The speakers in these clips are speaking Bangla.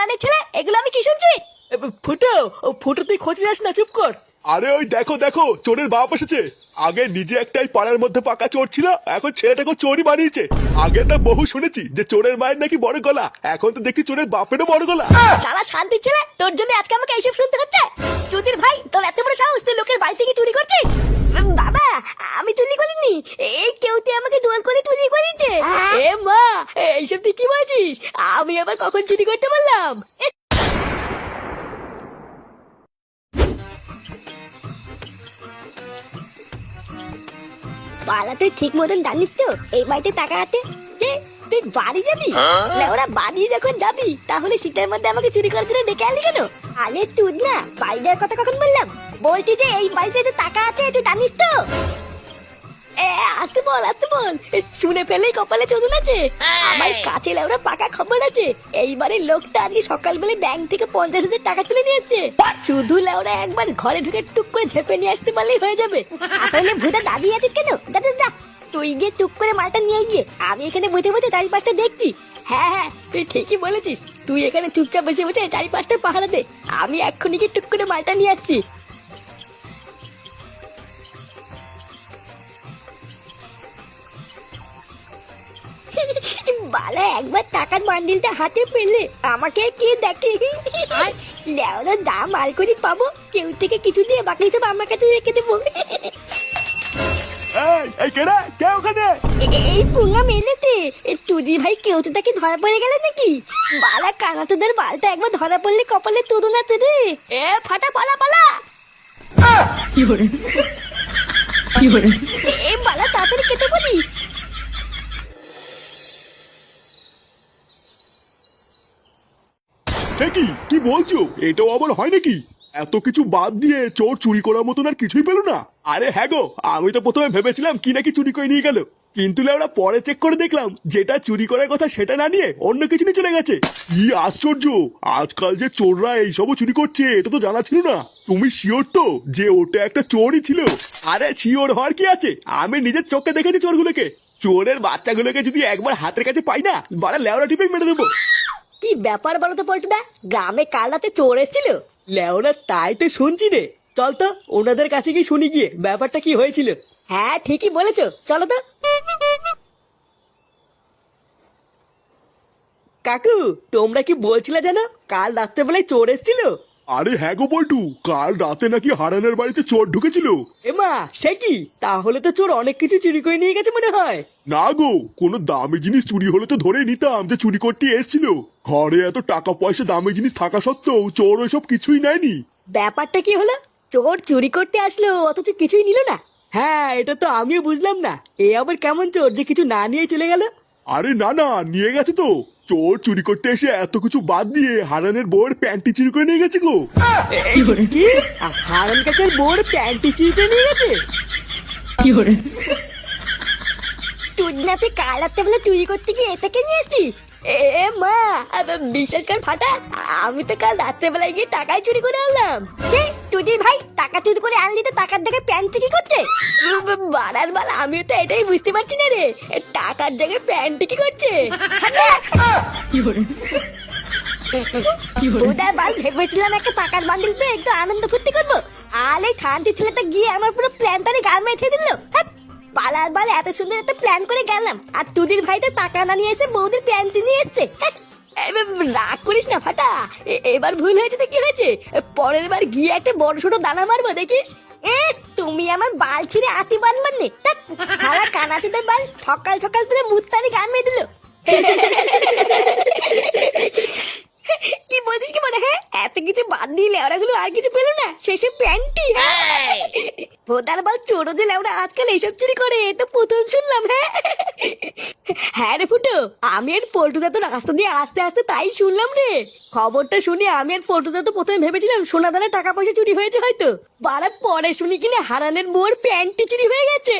হারানের ছেলে, এগুলো আমি কি শুনছি? ফুটো, ফুটো তুই খোঁজ যাস না, চুপ কর। আরে ওই দেখো দেখো, চোরের বাপ এসেছে। আগে নিজে একটাই পাড়ার মধ্যে পাকা চোর ছিল, এখন ছেলেটাকে চোরই বানিয়েছে। আগে তো বহু শুনেছি যে চোরের মায়ের নাকি বড় গলা, এখন তো দেখি চোরের বাপেরও বড় গলা। শালা শান্তির ছেলে, তোর জন্য আজকে আমাকে এইসব শুনতে হচ্ছে। চুদির ভাই, তোর এত বড় সাহস, তুই লোকের বাড়ি থেকে চুরি করছিস? বাবা, আমি চুরি করিনি, এই কেউতে আমাকে জোর করে চুরি করিয়েছে। এ মা, এইসব তুই কি বলছিস? আমি আবার কখন চুরি করতে পারলাম? পালা, তুই ঠিক মতন জানিস তো এই বাড়িতে টাকা আছে? তুই বাড়ি যাবি? ওরা বাড়ি যখন যাবি তাহলে শীতের মধ্যে আমাকে চুরি করার জন্য ডেকে আনলি কেন? আরে তুই না, বাড়ি যাওয়ার কথা কখন বললাম? বলছি যে এই বাড়িতে যে টাকা আছে তুই জানিস তো? আসতে বল, আসতে বল, শুনে ফেলেই কপালে চোদন আছে। আমার কাছে লেওরা পাকা খবর আছে, এইবারে লোকটা আজকে সকালবেলা ব্যাংক থেকে 50,000 টাকা তুলে নিয়ে এসছে। শুধু লেওরা একবার ঘরে ঢুকে টুক করে ঝেপে নিয়ে আসতে পারলেই হয়ে যাবে। তাহলে ভূতা দাঁড়িয়ে আছিস কেন? যা যা যা, তুই গিয়ে টুক করে মালটা নিয়ে গিয়ে, আমি এখানে বসে বসে চারিপাশটা দেখছি। হ্যাঁ হ্যাঁ, তুই ঠিকই বলেছিস, তুই এখানে চুপচাপ বসে বসে চারিপাশটা পাহারা দে, আমি এক্ষুনি গিয়ে টুক করে মালটা নিয়ে আসছি। বালা, একবার টাকার বান্ডিলটা হাতে পেলে আমাকে কে দেখে? লেওরা যা মাল করি পাবো, কেউ থেকে কিছু দিয়ে বাকি সব আমার কাছে রেখে দেবো। এই কেডা, কে ওখানে? এই পুঙ্গা মেলেতে চুদি ভাই, কেউ তো তাকে ধরা পড়ে গেল নাকি? বালা কানা, তোদের বালটা একবার ধরা পড়লে কপালে তোদন আছে রে। এ ফাটা, পালা পালা। কি করে, কি করে? এ বালা, তাড়াতাড়ি কেটে পড়ি। কি বলছো? এটাও আবার হয় নাকি? এত কিছু বাদ দিয়ে চোর চুরি করার মতন আর কিছুই পেল না? আরে হ্যাঁ গো, আমি তো প্রথমে ভেবেছিলাম কি নাকি চুরি করে নিয়ে গেল, কিন্তু ওরা পরে চেক করে দেখলাম যেটা চুরি করার কথা সেটা না নিয়ে অন্য কিছু নিয়ে চলে গেছে। কি আশ্চর্য, আজকাল যে চোররা এইসবও চুরি করছে এটা তো জানা ছিল না। তুমি শিওর তো যে ওটা একটা চোরই ছিল? আরে শিওর হওয়ার কি আছে, আমি নিজের চোখে দেখেছি চোরগুলোকে। চোরের বাচ্চাগুলোকে যদি একবার হাতের কাছে পাই না, বাড়া লেওরা টিপে মেরে দেবো। কি ব্যাপার বলো তো পল্টুদা, গ্রামে কাল রাতে চোর এসেছিল? লেওরা তাই তো শুনছি রে, চল তো ওনাদের কাছে গিয়ে শুনি গিয়ে ব্যাপারটা কি হয়েছিল। হ্যাঁ ঠিকই বলেছো, চলো তো। কাকু, তোমরা কি বলছিলে জানো কাল রাত্রেবেলায় চোর এসেছিল? আরে হ্যাঁ গো বল্টু, কাল রাতে নাকি হারানের বাড়িতে চোর ঢুকেছিল। এমা, সে কি? তাহলে তো চোর অনেক কিছু চুরি করে নিয়ে গেছে মনে হয়। না গো, কোনো দামি জিনিস চুরি হলে তো ধরে নিতাম যে চুরি করতে এসেছিল। ঘরে এত টাকা পয়সা দামি জিনিস থাকা সত্ত্বেও চোর ওইসব কিছুই নেয়নি। ব্যাপারটা কি হলো? চোর চুরি করতে আসলো অথচ কিছুই নিল না? হ্যাঁ, এটা তো আমিও বুঝলাম না, এ আবার কেমন চোর যে কিছু না নিয়ে চলে গেল? আরে না না, নিয়ে গেছে তো। চোর চুরি করতে এসে এত কিছু বাদ দিয়ে হারানের বউয়ের প্যান্টি চুরি করে নিয়ে গেছে গো। কি? হারান কাকার বউর প্যান্টি চুরি করে নিয়ে গেছে? কি করে? তুই না, তুই কাল রাত্রে বেলা চুরি করতে গিয়ে এটাকে নিয়ে এসছিস? এ মা, বিশ্বাস কর ফাটা, আমি তো কাল রাত্রেবেলায় গিয়ে টাকাই চুরি করে আনলাম। তুই ভাই টাকা চুরি করে আনলি তো টাকার দেখে প্যান্ট কি করছে? বাড়ার বাল, আমিও তো এটাই বুঝতে পারছি না রে, টাকার জায়গায় প্যান্ট কি করছে? কি করে? তোদের বাল, ভেবেছিলাম একটা টাকার বান্ডিল পেয়ে একটু আনন্দ ফুর্তি করবো, আর এই খানটি ছেলেটা গিয়ে আমার পুরো প্ল্যানটারে গাল মেরে দিল। পালার বাল, এত সুন্দর একটা প্ল্যান করে গেলাম, আর তুদির ভাই তো টাকা না নিয়ে এসে বৌদির প্যান্ট নিয়ে এসছে। রাগ করিস না ফাটা, এবার ভুল হয়েছে তো কি হয়েছে, পরের বার গিয়ে একটা বড় ছোট দানা মারবো, দেখিস। তুমি আমার বাল ছিঁড়ে আতি বানবার নে, সারা কানাচিদের বাল সকাল সকাল তুলে মুত্তারি গান মেয়ে দিল। কি বলছিস কি মনে? হ্যাঁ, এত কিছু বাদ দিয়ে লেওড়াগুলো আর কিছু পেলো না, শেষে প্যান্টি। ভোদার বাল, চোরো যে লেওড়া আজকাল এইসব চুরি করে তো প্রথম শুনলাম। হ্যাঁ হ্যাঁ রে ফুটো, আমি আর পল্টুদা তো রাস্তা দিয়ে আস্তে আস্তে তাই শুনলাম রে। খবরটা শুনে আমি আর পল্টুদা তো প্রথমে ভেবেছিলাম সোনা দানা টাকা পয়সা চুরি হয়েছে হয়তো, বারা পরে শুনি কিনা হারানের বউর প্যান্টি চুরি হয়ে গেছে।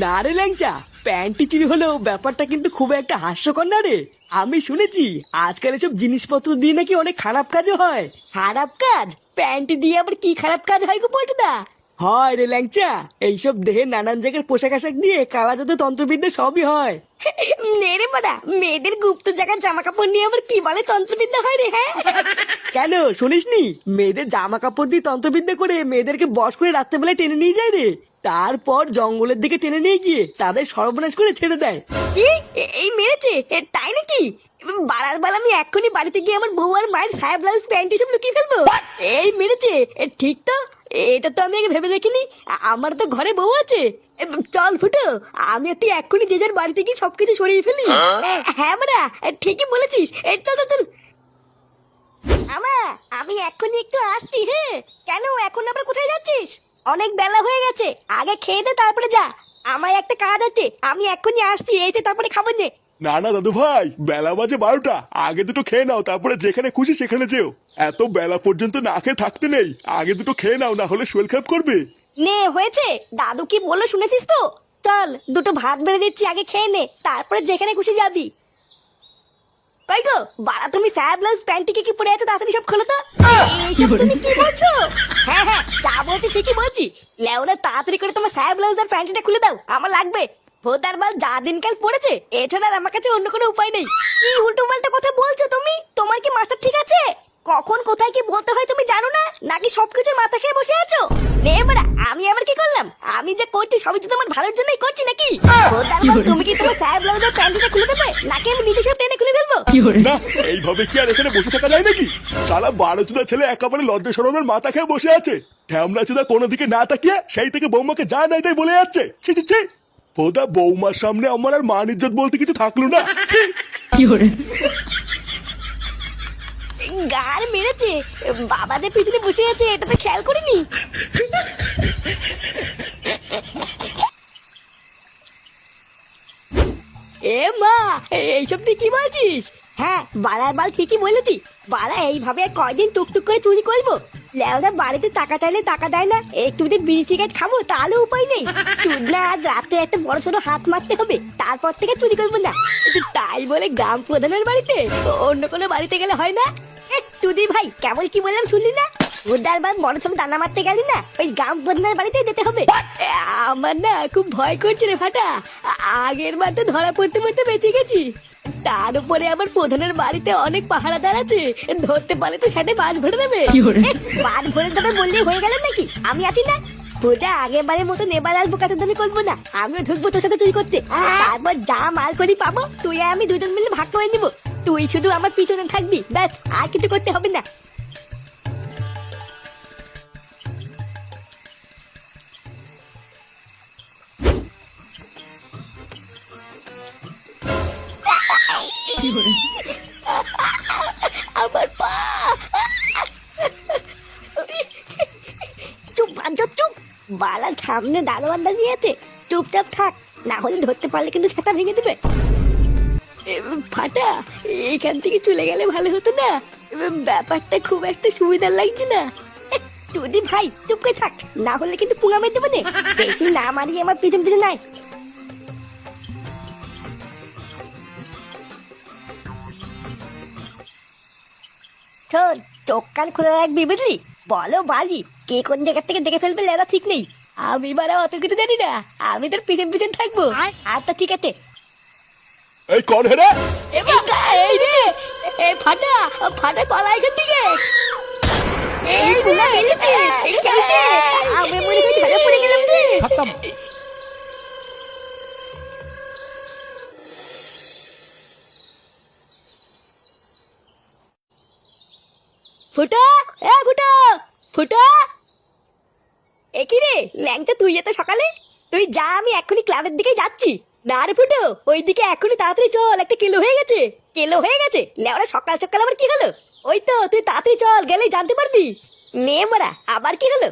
না রে ল্যাংচা, প্যান্টি চুরি হলেও ব্যাপারটা কিন্তু খুব একটা হাস্যকর না রে। আমি শুনেছি আজকাল এসব জিনিসপত্র দিয়ে নাকি অনেক খারাপ কাজও হয়। খারাপ কাজ? প্যান্টি দিয়ে আবার কি খারাপ কাজ হয় গো পল্টুদা? হয় রে ল্যাংচা, এইসব দেহে নানান জায়গার পোশাক আশাক দিয়ে কালা জাদু তন্ত্রবিদ্যা সবই হয়। নেড়ে বাড়া, মেয়েদের গুপ্ত জায়গার জামা কাপড় নিয়ে আবার কি বলে তন্ত্রবিদ্যা হয় রে? হ্যাঁ কেন শুনিসনি? মেয়েদের জামা কাপড় দিয়ে তন্ত্রবিদ্যা করে মেয়েদেরকে বশ করে রাত্রেবেলায় টেনে নিয়ে যায় রে। তারপর জঙ্গলের দিকে টেনে নিয়ে গিয়ে তাদের সর্বনাশ করে ছেড়ে দেয়। কি এই মেরেছে? তাই নাকি? বাড়ার বেলা আমি এক্ষুনি বাড়িতে গিয়ে আমার বউ আর মায়ের সায়া ব্লাউজ প্যান্ট এসব লুকিয়ে ফেলবো। এই মেরেছে? ঠিক তো, এটা তো আমি আগে ভেবে দেখিনি। আমার তো ঘরে বউ আছে। চল ফুটো, আমি আর তুই এক্ষুনি যে যার বাড়িতে গিয়ে সবকিছু সরিয়ে ফেলি। হ্যাঁ বাড়া, ঠিকই বলেছিস। চল চল চল। আমি এক্ষুনি একটু আসছি। হ্যাঁ কেন, এখন আবার কোথায় যাচ্ছিস? অনেক বেলা হয়ে গেছে, আগে খেয়ে দে তারপরে যা। আমার একটা কাজ আছে, আমি এক্ষুনি আসছি, এসে তারপরে খাবো নে। না না দাদু ভাই, বেলা বাজে 12টা, আগে দুটো খেয়ে নাও, তারপরে যেখানে খুশি সেখানে যেও। এত বেলা পর্যন্ত না খেয়ে থাকতে নেই, আগে দুটো খেয়ে নাও, না হলে শরীর খারাপ করবে। নে হয়েছে, দাদু কি বললো শুনেছিস তো? চল দুটো ভাত বেড়ে দিচ্ছি, আগে খেয়ে নে, তারপরে যেখানে খুশি যাবি। কই গো বাড়া, তুমি স্যার ব্লাউজ প্যান্টিকে কি পরে আছো? তাড়াতাড়ি সব খোলো তো। এইসব তুমি কি বলছো? হ্যাঁ হ্যাঁ, যা বলছি ঠিকই বলছি। লেওরা, তাড়াতাড়ি করে তোমার স্যার ব্লাউজ আর প্যান্টিটা খুলে দাও, আমার লাগবে। ভোদার বাল যা দিনকাল পড়েছে, এছাড়া আর আমার কাছে অন্য কোনো উপায় নেই। কি উল্টো পাল্টা কথা বলছো তুমি? তোমার কি মাথা ঠিক আছে? কখন কোথায় কি বলতে হয় তুমি জানো না, নাকি সবকিছুর মাথা খেয়ে বসে আছো? নে বাড়া, আমি আবার কি করলাম? আমি যা করছি সবই তো তোমার ভালোর জন্যই করছি নাকি? ভোদার বাল, তুমি কি তোমার স্যার ব্লাউজ আর প্যান্টিটা খুলে দেবে, নাকি আমি নিজে সব টেনে খুলে ফেলবো? না, এইভাবে কি আর এখানে বসে থাকা যায় নাকি? সারা 12 ছেলে একেবারে লজ্জা শরমের মাথা খেয়ে বসে আছে। ঢ্যামলা চুদা কোনো দিকে না তাকিয়ে সেই থেকে বৌমাকে যা নাই তাই বলে যাচ্ছে। ছি ছি ছি, ভোদা বৌমার সামনে আমার আর মান ইজ্জত বলতে কিছু থাকলো না। ছি। গার মেরেছে, বাবাদের পিছনে বসে আছে, এটা তো খেয়াল করিনি। এ মা, এইসব তুই কি বলছিস? হ্যাঁ বালার বাল ঠিকই বলেছি। বালা এইভাবে আর কয়দিন টুকটুক করে চুরি করবো? লেওরা বাড়িতে টাকা চাইলে টাকা দেয় না, একটু যদি বিড়ি সিগারেট খাবো তাহলে উপায় নেই। চুদনা আজ রাতে একটা বড় সড়ো হাত মারতে হবে, তারপর থেকে চুরি করবো না। তাই বলে গ্রাম প্রধানের বাড়িতে, অন্য কোনো বাড়িতে গেলে হয় না? তুই ভাই কেমন কি বললাম শুনলি না? উদার বার বড় সব দানা মারতে গেলি না, ওই গ্রাম প্রধানের বাড়িতে যেতে হবে। আমার না খুব ভয় করছে রে ফাটা। আগের বার তো ধরা পড়তে পড়তে বেঁচে গেছি, তার উপরে আবার প্রধানের বাড়িতে অনেক পাহারাদার আছে, ধরতে পারলে তো সেটা বাজ ভরে দেবে। বাজ ভরে দেবে বললেই হয়ে গেল নাকি? আমি আছি না। বোধা আগের বারের মতো নেবার আসবো, কাতাদানি করবো না, আমিও ঢুকবো তোর সাথে চুরি করতে। তারপর যা মাল করি পাবো, তুই আর আমি দুজন মিলে ভাগ করে নিবো। তুই শুধু আমার পিছনে থাকবি, ব্যাস, আর কিছু করতে হবে না। আমার পা। চুপ বাঞ্চো, চুপ। বালার সামনে দারোয়ান দাঁড়িয়ে আছে, চুপচাপ থাক, না হলে ধরতে পারলে কিন্তু ছাতা ভেঙে দেবে। ফাটা, এখান থেকে চলে গেলে ভালো হতো না? ব্যাপারটা খুব একটা সুবিধার লাগছে না। তুই ভাই চুপ করে থাক, না হলে কিন্তু পুঙ্গা মেরে দেবো। দেখি না মারিয়ে আমার পিছন পিছন নাই। শোন, চোখ কান খুলে রাখবি বুঝলি? বলো বালি, কে কোন জায়গা থেকে দেখে ফেলবে লেরা ঠিক নেই। আমি বারা অত কিছু জানি না, আমি তোর পিছন পিছন থাকবো। আচ্ছা ঠিক আছে। এই কর হেরে। এই রে, ফাটা ফাটা পালা এখান থেকে। এই পুনা মেলেতে, এই চলতে আমি মনে হয় ধরা পড়ে গেলাম রে। ফুটা, ফুটা ফুটা। একই রে ল্যাংচা, তুই এত সকালে? তুই যা, আমি এখনই ক্লাবের দিকে যাচ্ছি। না রে ফুটো, ওইদিকে এখনই তাড়াতাড়ি চল, একটা কেলো হয়ে গেছে। কেলো হয়ে গেছে? লেওরা সকাল সকাল আবার কি হলো? ওই তো তুই তাড়াতাড়ি চল, গেলেই জানতে পারবি। নে মারা, আবার কি হলো?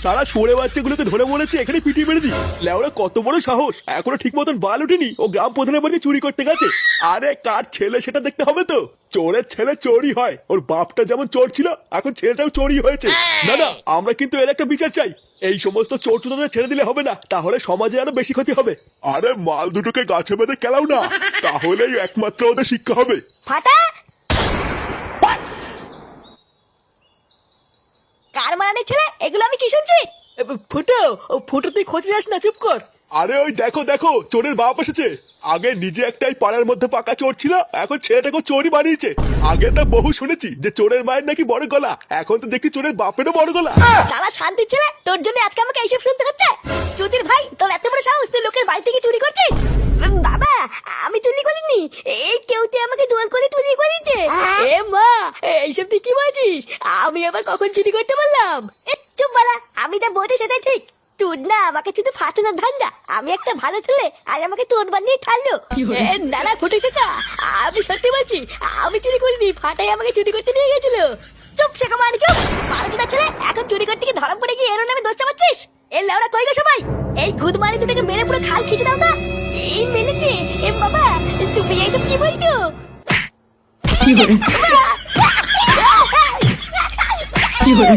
সারা সরে বাচ্চাগুলোকে ধরে বলেছে এখানে পিটিয়ে মেরে দি। লেওরা কত বড় সাহস, এখনো ঠিক মতন বাল উঠেনি, ও গ্রাম প্রধানের বাড়িতে চুরি করতে গেছে। আরে কার ছেলে সেটা দেখতে হবে তো। চোরের ছেলে চোরই হয়, ওর বাপটা যেমন চোর ছিল, এখন ছেলেটাও চোরই হয়েছে। না না, আমরা কিন্তু এর একটা বিচার চাই। এই সমস্ত চোর চোরদের ছেড়ে দিলে হবে না, তাহলে সমাজে আরো বেশি ক্ষতি হবে। আরে মাল দুটোকে গাছে বেঁধে খেলাও না, তাহলেই একমাত্র ওদের শিক্ষা হবে। ফাটা, কার মারানি ছেলে এগুলো আমি কি শুনছি? ফুটো ফুটো তুই খোঁজে যাস না, চুপ কর। আরে ওই দেখো দেখো, চোরের বাপ এসেছে। আগে নিজে একটাই পাড়ার মধ্যে পাকা চোর ছিল, এখন ছেলেটাকে চোরই বানিয়েছে। আগে তো বহু শুনেছি যে চোরের মায়ের নাকি বড় গলা, এখন তো দেখি চোরের বাপেরও বড় গলা। শালা শান্তি ছেলে, তোর জন্য আজকে আমাকে এইসব শুনতে হচ্ছে। চুদির ভাই, তোর এত বড় সাহস, তুই লোকের বাড়ি থেকে চুরি করছিস? বাবা, আমি চুরি করিনি, এই কেউতে আমাকে জোর করে চুরি করিয়েছে। এ মা, এইসব তুই কি বলছিস? আমি আবার কখন চুরি করতে বললাম? চুপ বলা, আমি যা বলছি সেটাই ঠিক। তুই না আমাকে শুধু ফাটানোর ধান্দা, আমি একটা ভালো ছেলে আর আমাকে চোর বানিয়ে ছাড়লো। না না ফুটে কাকা, আমি সত্যি বলছি, আমি চুরি করিনি, ফাটাই আমাকে চুরি করতে নিয়ে গেছিল। চুপ শেখা মানে চুপ, মানুষটা ছেলে এখন চুরি করতে গিয়ে ধরা পড়ে গিয়ে এর নামে দোষ চাপাচ্ছিস? এ লেওড়া কই গো সবাই, এই খুদ মারি দুটাকে মেরে পুরো খাল খিচে দাও না। এই মেলেছে, এ বাবা তুমি এইসব কি বলছো? কি বলে